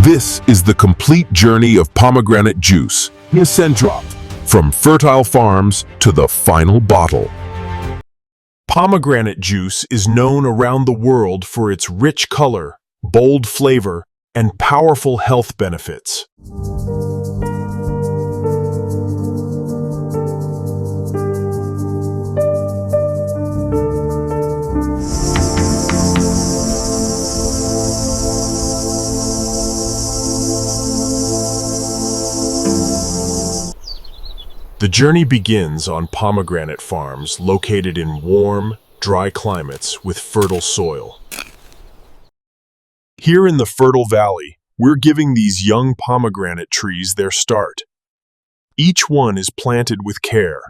This is the complete journey of pomegranate juice, dropped from fertile farms to the final bottle. Pomegranate juice is known around the world for its rich color, bold flavor, and powerful health benefits. The journey begins on pomegranate farms located in warm, dry climates with fertile soil. Here in the fertile valley, we're giving these young pomegranate trees their start. Each one is planted with care.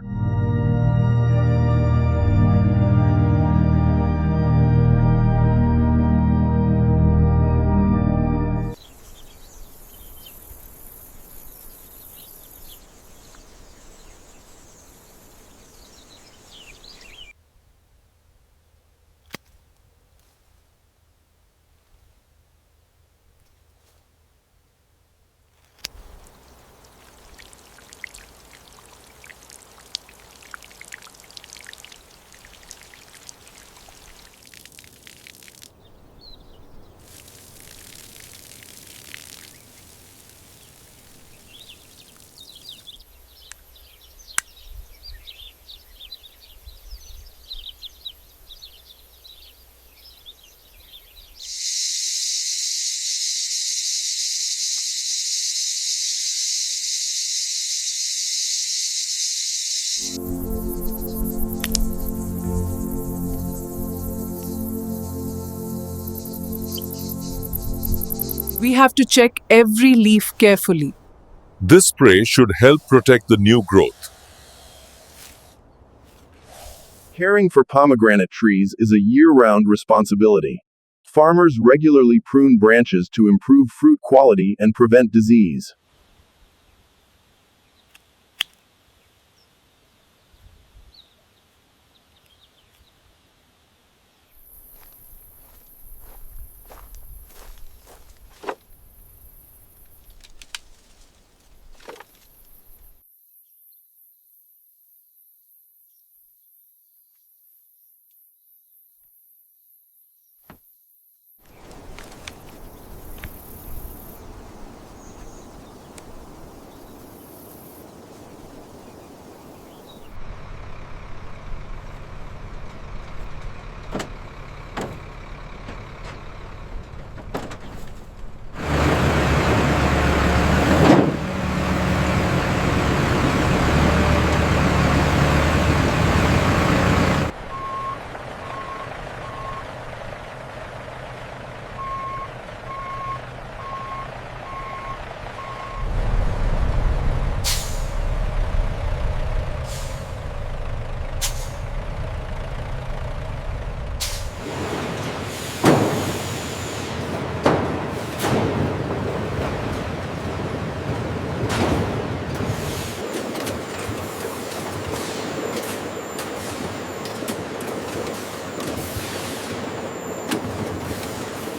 We have to check every leaf carefully. This spray should help protect the new growth. Caring for pomegranate trees is a year-round responsibility. Farmers regularly prune branches to improve fruit quality and prevent disease.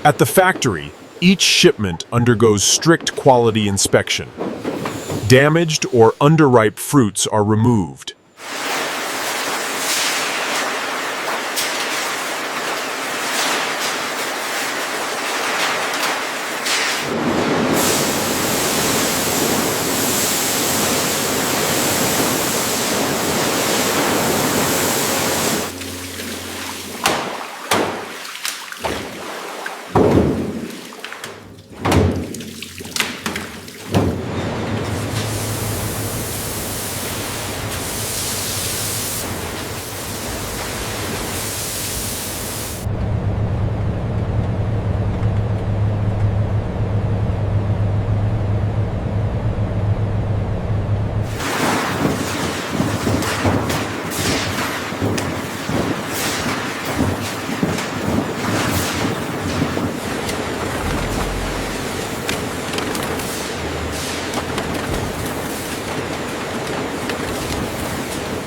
At the factory, each shipment undergoes strict quality inspection. Damaged or underripe fruits are removed.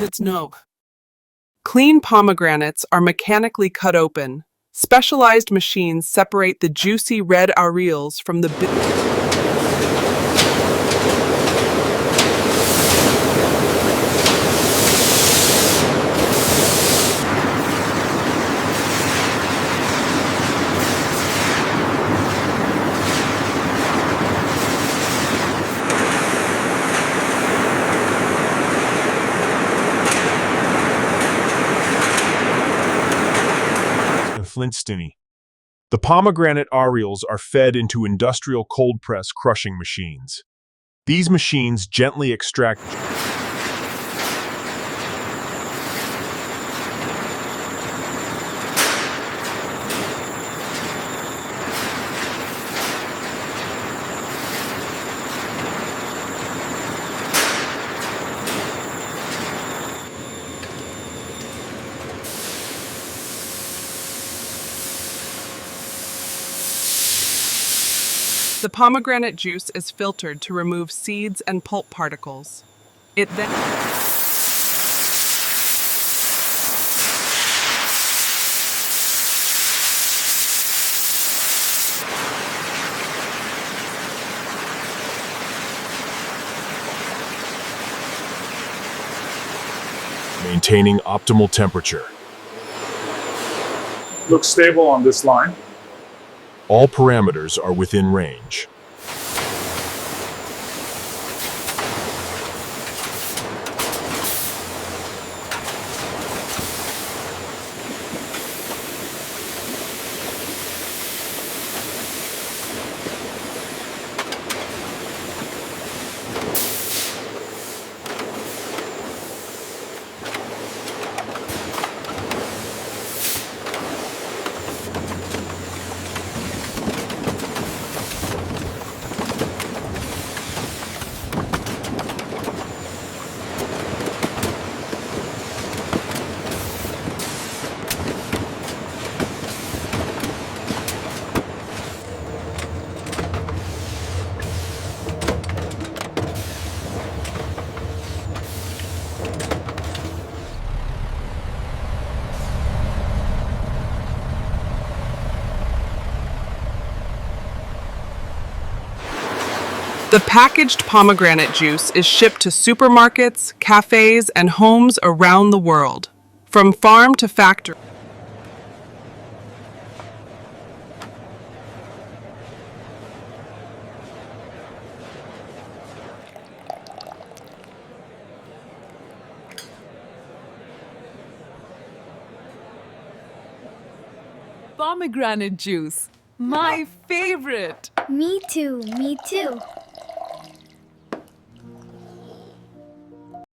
Let's know. Clean pomegranates are mechanically cut open. Specialized machines separate the juicy red areoles from the Flintstony. The pomegranate areoles are fed into industrial cold press crushing machines. These machines gently extract The pomegranate juice is filtered to remove seeds and pulp particles. It then maintaining optimal temperature. Looks stable on this line. All parameters are within range. The packaged pomegranate juice is shipped to supermarkets, cafes, and homes around the world. From farm to factory. Pomegranate juice, my favorite. Me too, me too.